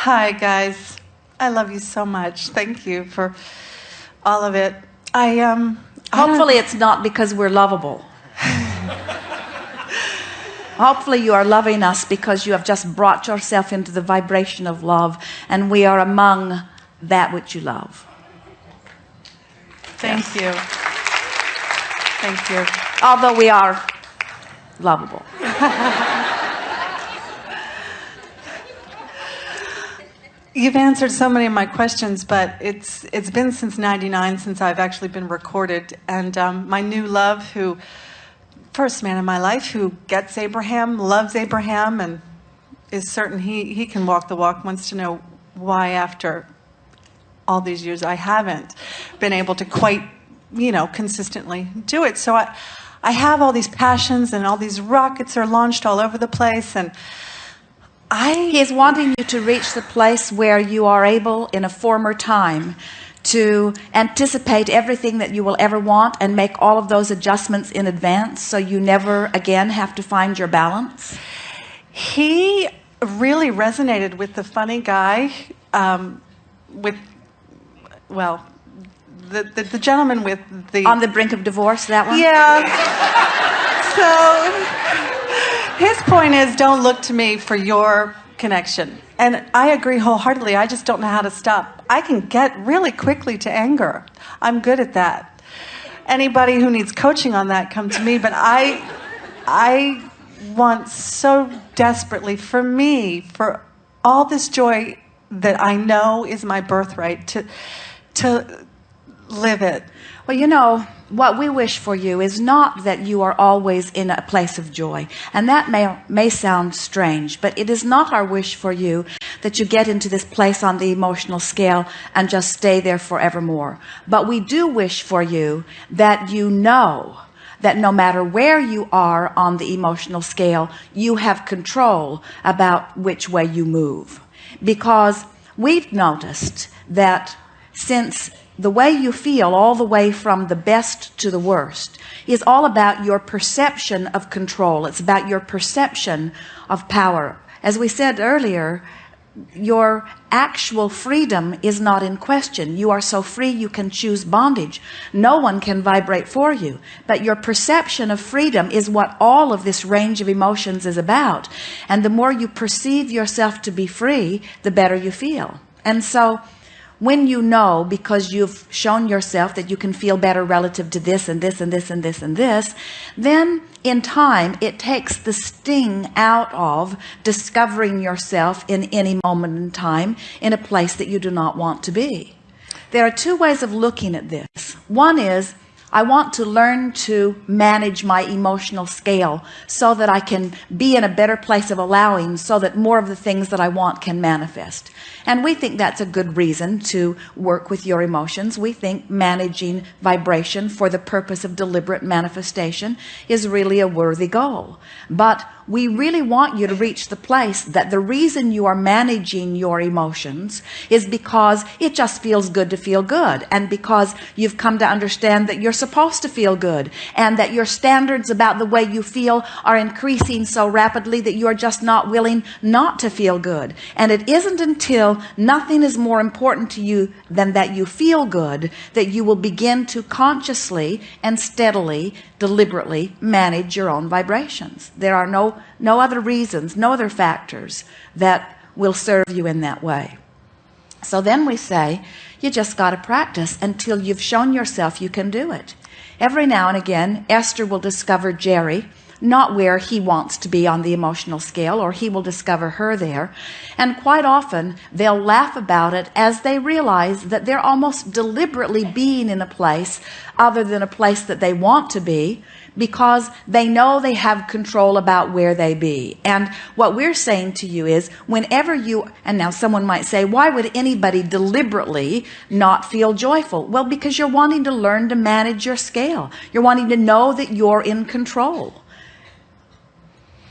Hi, guys. I love you so much. Thank you for all of it. Hopefully it's not because we're lovable. Hopefully you are loving us because you have just brought yourself into the vibration of love, and we are among that which you love. Thank you. Thank you. Although we are lovable. You've answered so many of my questions, but it's been since '99 since I've actually been recorded. And my new love, first man in my life, who gets Abraham, loves Abraham, and is certain he can walk the walk, wants to know why after all these years I haven't been able to quite, consistently do it. So I have all these passions, and all these rockets are launched all over the place, and He is wanting you to reach the place where you are able in a former time to anticipate everything that you will ever want and make all of those adjustments in advance so you never again have to find your balance. He really resonated with the funny guy, the gentleman with the... On the brink of divorce, that one? Yeah. So his point is, don't look to me for your connection. And I agree wholeheartedly. I just don't know how to stop. I can get really quickly to anger. I'm good at that. Anybody who needs coaching on that, come to me. But I want so desperately for me, for all this joy that I know is my birthright, to live it. Well, what we wish for you is not that you are always in a place of joy. And that may sound strange, but it is not our wish for you that you get into this place on the emotional scale and just stay there forevermore. But we do wish for you that you know that no matter where you are on the emotional scale, you have control about which way you move. Because we've noticed that since the way you feel, all the way from the best to the worst, is all about your perception of control. It's about your perception of power. As we said earlier, your actual freedom is not in question. You are so free you can choose bondage. No one can vibrate for you. But your perception of freedom is what all of this range of emotions is about. And the more you perceive yourself to be free, the better you feel. And so when you know, because you've shown yourself that you can feel better relative to this and this and this and this and this, then in time it takes the sting out of discovering yourself in any moment in time in a place that you do not want to be. There are two ways of looking at this. One is, I want to learn to manage my emotional scale so that I can be in a better place of allowing, so that more of the things that I want can manifest. And we think that's a good reason to work with your emotions. We think managing vibration for the purpose of deliberate manifestation is really a worthy goal. But we really want you to reach the place that the reason you are managing your emotions is because it just feels good to feel good, and because you've come to understand that you're supposed to feel good, and that your standards about the way you feel are increasing so rapidly that you are just not willing not to feel good. And it isn't until nothing is more important to you than that you feel good that you will begin to consciously and steadily, deliberately manage your own vibrations. There are no other reasons, no other factors that will serve you in that way. So then we say, you just got to practice until you've shown yourself you can do it. Every now and again, Esther will discover Jerry not where he wants to be on the emotional scale, or he will discover her there. And quite often they'll laugh about it as they realize that they're almost deliberately being in a place other than a place that they want to be, because they know they have control about where they be. And what we're saying to you is, whenever you, and now someone might say, why would anybody deliberately not feel joyful? Well, because you're wanting to learn to manage your scale. You're wanting to know that you're in control.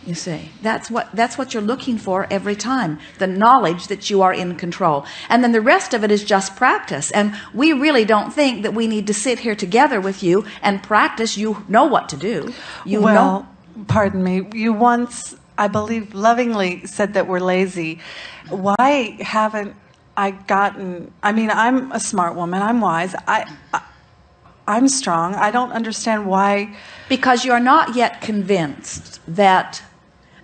You see, that's what you're looking for every time, the knowledge that you are in control. And then the rest of it is just practice. And we really don't think that we need to sit here together with you and practice. You know what to do. Well, pardon me, you once I believe, lovingly said that we're lazy. Why haven't I gotten... I mean, I'm a smart woman. I'm wise. I'm strong. I don't understand why... Because you're not yet convinced that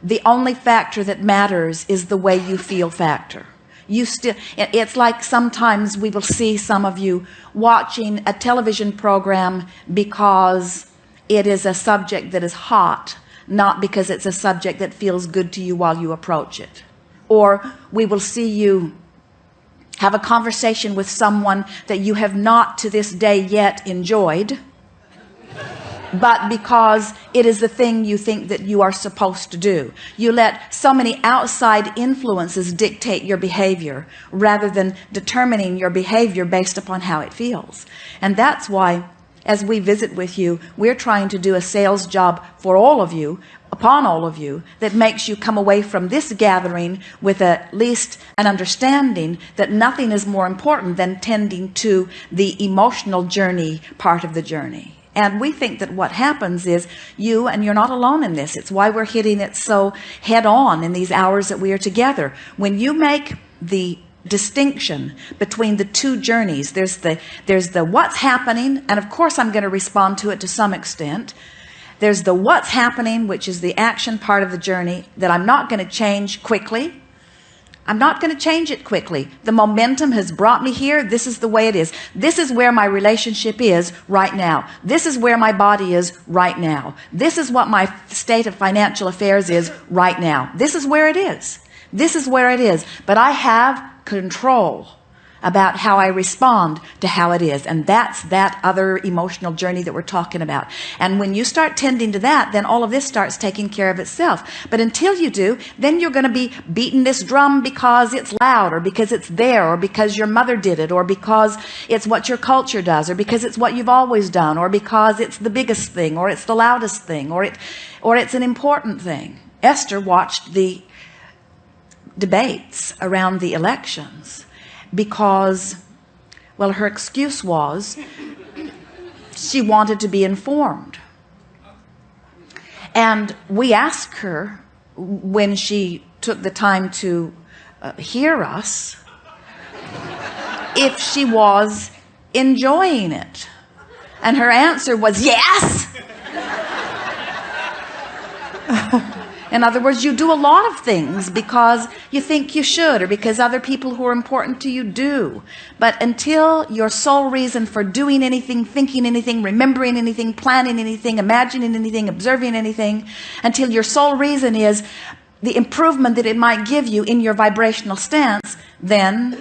the only factor that matters is the way you feel factor. You still, it's like sometimes we will see some of you watching a television program because it is a subject that is hot, not because it's a subject that feels good to you while you approach it. Or we will see you have a conversation with someone that you have not to this day yet enjoyed, but because it is the thing you think that you are supposed to do. You let so many outside influences dictate your behavior rather than determining your behavior based upon how it feels. And that's why, as we visit with you, we're trying to do a sales job for all of you, upon all of you, that makes you come away from this gathering with at least an understanding that nothing is more important than tending to the emotional journey part of the journey. And we think that what happens is you, and you're not alone in this. It's why we're hitting it so head on in these hours that we are together. When you make the distinction between the two journeys, there's the what's happening, and of course I'm going to respond to it to some extent. There's the what's happening, which is the action part of the journey that I'm not going to change quickly. I'm not going to change it quickly. The momentum has brought me here. This is the way it is. This is where my relationship is right now. This is where my body is right now. This is what my state of financial affairs is right now. This is where it is. This is where it is. But I have control about how I respond to how it is. And that's that other emotional journey that we're talking about. And when you start tending to that, then all of this starts taking care of itself. But until you do, then you're going to be beating this drum because it's loud, or because it's there, or because your mother did it, or because it's what your culture does, or because it's what you've always done, or because it's the biggest thing, or it's the loudest thing, or it's an important thing. Esther watched the debates around the elections because, well, her excuse was she wanted to be informed. And we asked her when she took the time to hear us if she was enjoying it. And her answer was yes. In other words, you do a lot of things because you think you should, or because other people who are important to you do. But until your sole reason for doing anything, thinking anything, remembering anything, planning anything, imagining anything, observing anything, until your sole reason is the improvement that it might give you in your vibrational stance, then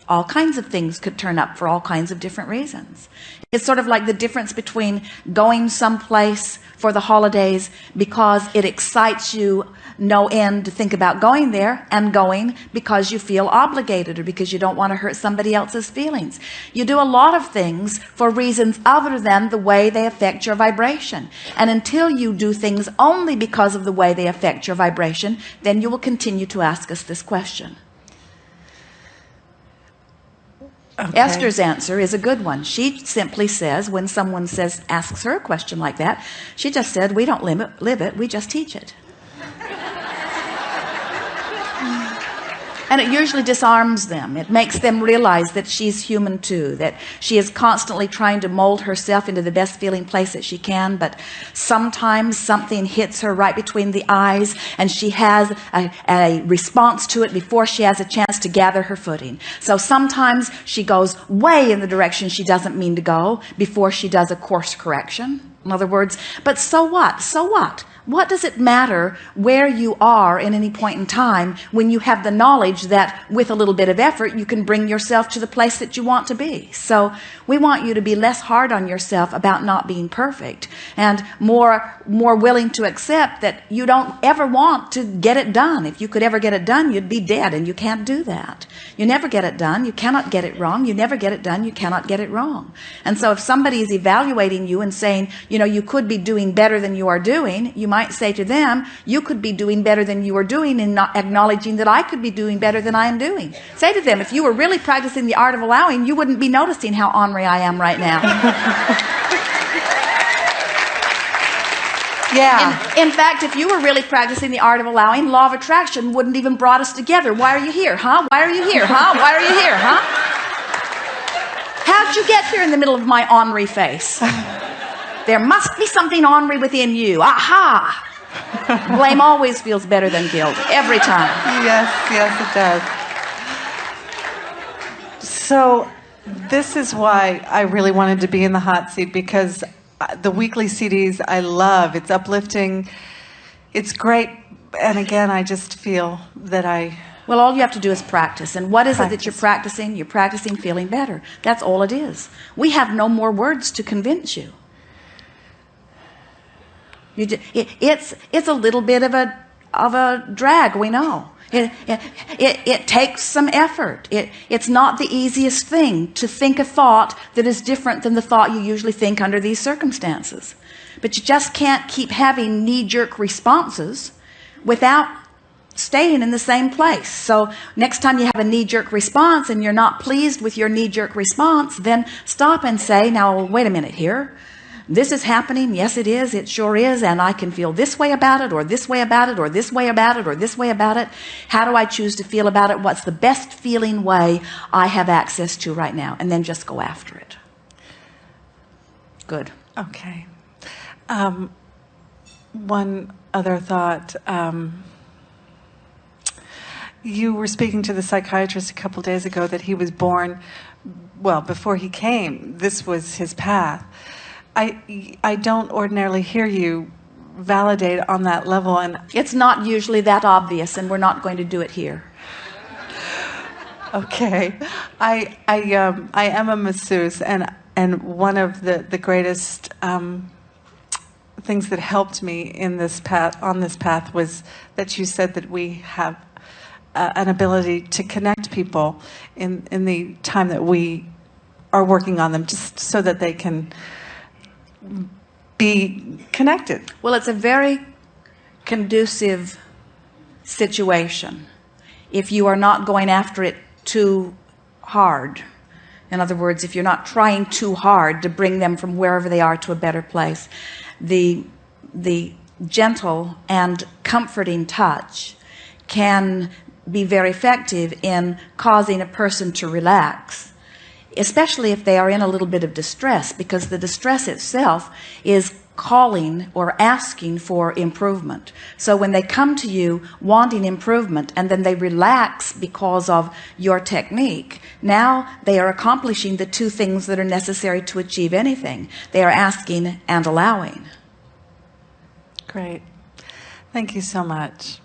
all kinds of things could turn up for all kinds of different reasons. It's sort of like the difference between going someplace for the holidays because it excites you no end to think about going there, and going because you feel obligated or because you don't want to hurt somebody else's feelings. You do a lot of things for reasons other than the way they affect your vibration. And until you do things only because of the way they affect your vibration, then you will continue to ask us this question. Okay. Esther's answer is a good one. She simply says, when someone asks her a question like that, she just said, we don't live it, we just teach it. And it usually disarms them. It makes them realize that she's human too, that she is constantly trying to mold herself into the best feeling place that she can, but sometimes something hits her right between the eyes and she has a response to it before she has a chance to gather her footing. So sometimes she goes way in the direction she doesn't mean to go before she does a course correction. In other words, but so what? So what? What does it matter where you are in any point in time when you have the knowledge that with a little bit of effort you can bring yourself to the place that you want to be? So we want you to be less hard on yourself about not being perfect, and more willing to accept that you don't ever want to get it done. If you could ever get it done, you'd be dead, and you can't do that. You never get it done. You cannot get it wrong. You never get it done. You cannot get it wrong. And so if somebody is evaluating you and saying, you know, you could be doing better than you are doing, you might say to them, you could be doing better than you are doing, and not acknowledging that I could be doing better than I am doing. Say to them, if you were really practicing the art of allowing, you wouldn't be noticing how ornery I am right now. Yeah. In fact, if you were really practicing the art of allowing, law of attraction wouldn't even brought us together. Why are you here, huh? Why are you here, huh? Why are you here, huh? How'd you get here in the middle of my ornery face? There must be something ornery within you. Aha! Blame always feels better than guilt, every time. Yes, yes, it does. So this is why I really wanted to be in the hot seat, because the weekly CDs I love. It's uplifting. It's great. And again, I just feel that Well, all you have to do is practice. And what is it that you're practicing? You're practicing feeling better. That's all it is. We have no more words to convince you. It's a little bit of a drag, we know. It takes some effort. It's not the easiest thing to think a thought that is different than the thought you usually think under these circumstances. But you just can't keep having knee-jerk responses without staying in the same place. So next time you have a knee-jerk response and you're not pleased with your knee-jerk response, then stop and say, now wait a minute here. This is happening. Yes, it is. It sure is. And I can feel this way about it, or this way about it, or this way about it, or this way about it. How do I choose to feel about it? What's the best feeling way I have access to right now? And then just go after it. Good. Okay. One other thought. You were speaking to the psychiatrist a couple days ago that he was born, well, before he came. This was his path. I don't ordinarily hear you validate on that level, and it's not usually that obvious, and we're not going to do it here. Okay, I am a masseuse, and one of the greatest things that helped me in this path was that you said that we have an ability to connect people in the time that we are working on them, just so that they can be connected. Well, it's a very conducive situation if you are not going after it too hard. In other words, if you're not trying too hard to bring them from wherever they are to a better place. The gentle and comforting touch can be very effective in causing a person to relax, especially if they are in a little bit of distress, because the distress itself is calling or asking for improvement. So when they come to you wanting improvement and then they relax because of your technique, now they are accomplishing the two things that are necessary to achieve anything. They are asking and allowing. Great. Thank you so much.